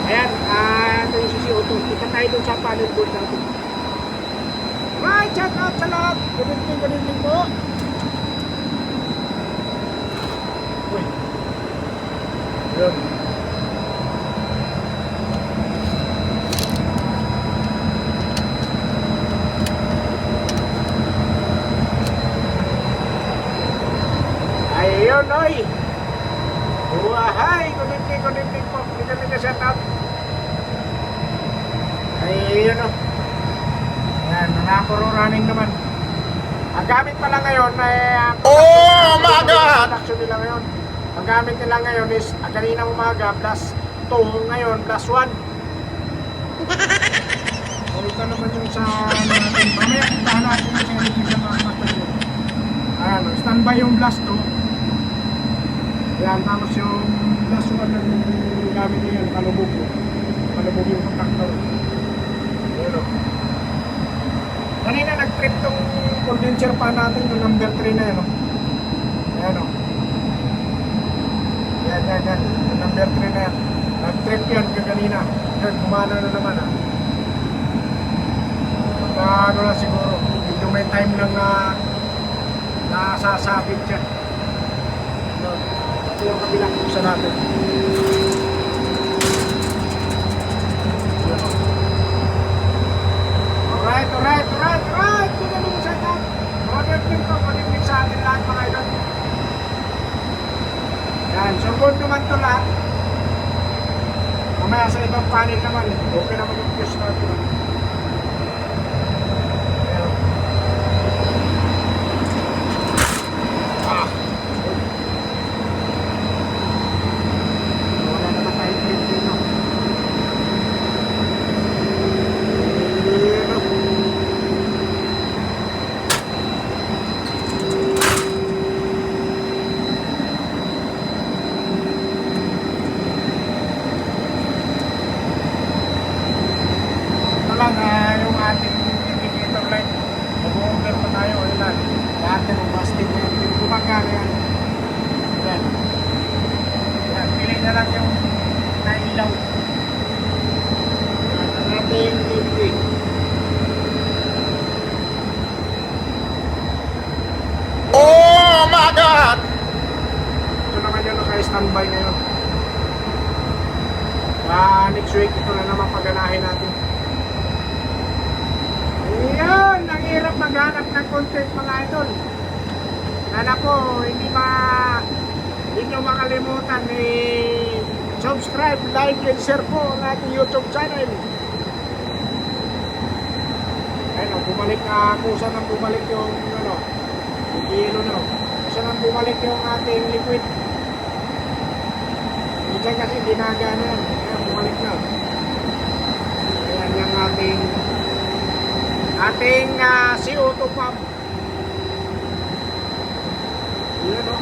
Ayan, ito yung CCO2. Kita tayo dun sa panel board natin. Right, shout out sa lahat. Good evening po. Uy. Yun. Ayun, oy. Buhay, good evening po. Liga shout out. Ayun, o. Ayan, nakapuro running naman. Ang gamit pala ngayon ay Oh my God! production nila ngayon. Ang gamit nila ngayon is kanina umaga plus 2 ngayon plus 1. So ito naman yung sa natin. Mamaya puntahan natin yung sa electric sa mga material. Ayan, standby yung plus 2. Ayan, tapos yung plus 1 na gamit niya yung kalubog. Kalubog yung contactor. Ayan o. Kanina nag-trip tong condenser pa natin, yung number 3 na yun. Ayan o. Yan. Yung number 3 na yan. Nag-trip yan kanina. Yan, gumana na naman ha. Ano lang siguro. Medyo may time lang na nasasabit siya. Ito yung kabilang buksan natin. Alright. Good evening sa atin. Good evening sa atin lahat mga idol. Yan, sugod naman ito lahat. Mamaya sa ibang panel naman, okay naman yung fuse natin. Ayan. Wala naman tayo trip dito. Yung ating indicator light, mag-over pa tayo, ilan? Dati ng busting na yung gumagana yan. Yan, pili na lang yung nailaw. Yan, ang ating DVD. Oh my God! Ito naman yung naka-standby ngayon. Next week, ito na naman paganahin natin. Ayan, ang hirap maghanap ng content mga idol. Sana po, hindi nyo makalimutan subscribe, like, and share po ang ating YouTube channel. Ayun, bumalik kusa nang bumalik yung yung yelo na. Kusa nang bumalik yung ating liquid. Minsan kasi dinagana yan. Ayan, bumalik na. Ayan yung ating CO2 pump. Yun o.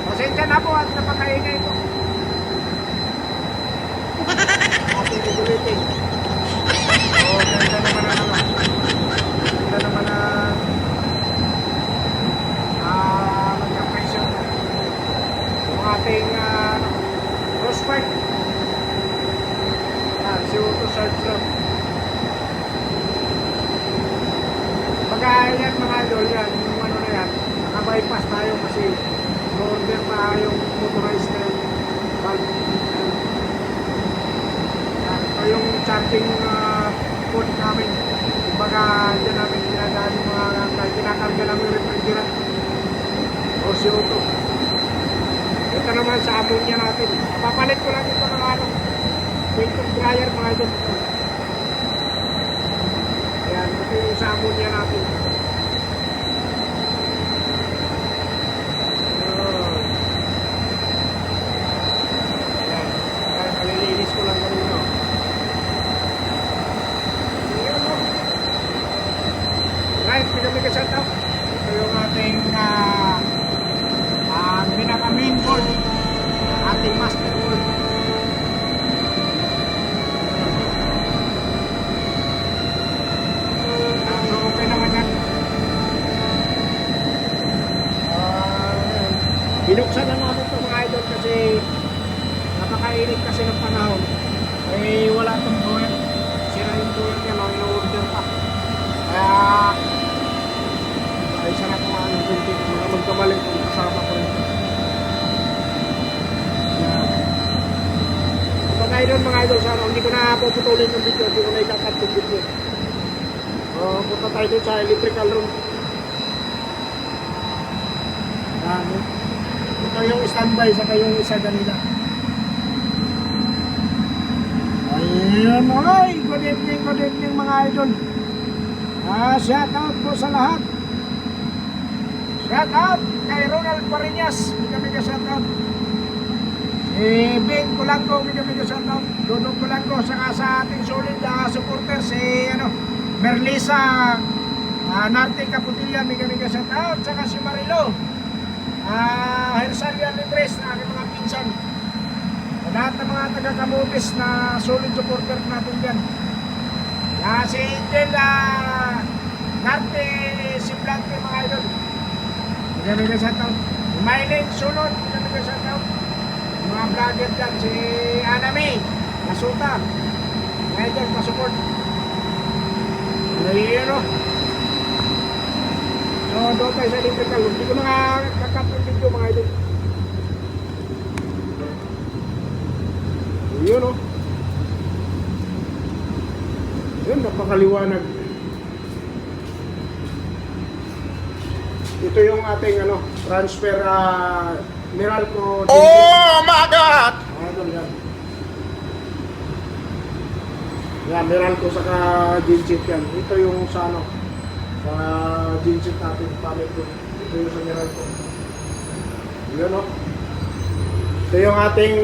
Pasensya na po at napakaingay po. Ating ulitin. O, ganda naman ang ganda naman magka-pressure. Yung ating crosspipe. Yan, CO2 surge lang. Yan mga idol, yan, yung ano na yan, naka-bypass tayo kasi order pa yung motorized na valve. Yan, ito yung charging port namin. Kumbaga, dyan namin dinadaan yung mga kinakarga namin yung refrigerant o CO2. Ito naman sa ammonia natin. Papalit ko lang ito mga filter dryer mga idol. Yan, ito yung sa ammonia natin. Malilinis ko lang kanino. Right, pinamig shout out. Ito yung ating pinaka-main board. Ating master board. So, okay naman yan. Binuksan na namin ito mga idol kasi napakainit kasi ng panahon. idol, mga idol, sana hindi ko na puputulin yung video, hindi ko na ikakat yung video. Punta tayo doon sa electrical room. Ano? Ito yung standby sa kayong isa kanila. Ayun, oy, good evening mga idol. Shout out po sa lahat. Shout out kay Ronald Parinas, mega shout out. Ben Kulanco, mega shout out. Dudong Kulanco, saka sa ating solid supporter si Merlisa Narte Caputilla, mega shout out. Saka si Marilo Hersalia Libres, na aking mga pinsan. Lahat ng mga taga-Camotes na solid supporter natin dyan. Si Angel Narte Simplante, mga idol. Mega shout out. Mylene Sunod, mega shout out. Mga vlogger dyan, si Anami Nasuta, mga idol, pasupport. Ayun o. So, doon tayo sa electrical room. Hindi ko nakakakat yung video, mga idol. Ayun o. Ayun, napakaliwanag. Ito yung ating transfer Meralco. Oh my God! Yan. Yan, Meralco saka Ginchit yan. Ito yung sa sa Ginchit natin, palit ko. Ito yung sa Meralco. Yan o. Ito yung ating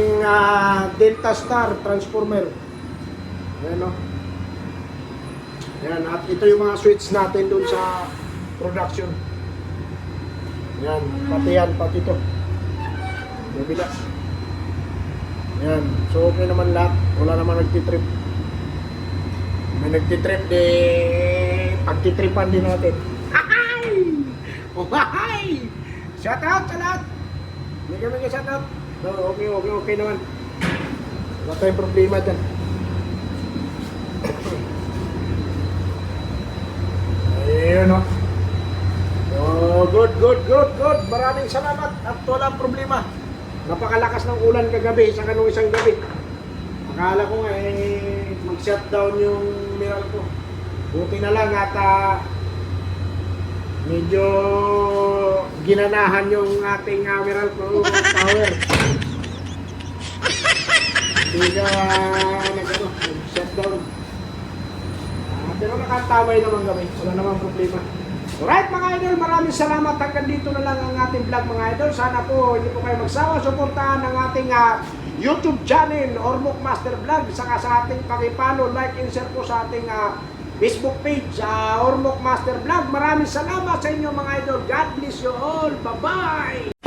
Delta Star Transformer. Yan o. Yan, at ito yung mga switch natin dun sa production. Yan, pati ito. Mabila. Yan. So okay naman lahat. Wala naman nagtitrip. May nagtitrip, pagtitripan din natin. Ahay! Ahay! Shout out sa lahat. Mega shout out. So, okay naman. Wala tayong problema dyan. Ayun o. Oh, good. Maraming salamat at walang problema. Napakalakas ng ulan kagabi sa kanong isang gabi. Akala ko nga mag-shutdown yung Meralco. Buti na lang at medyo ginanahan yung ating Meralco power. Hindi ka nag-shutdown. Pero nakataway naman kami. Wala namang problema. Alright mga idol, maraming salamat. Hanggang dito na lang ang ating vlog, mga idol. Sana po hindi po kayo magsawa suportahan ang ating YouTube channel, Ormoc Master Vlog. Saka sa ating pakipalo, like and share po sa ating Facebook page, Ormoc Master Vlog. Maraming salamat sa inyo mga idol. God bless you all. Bye-bye!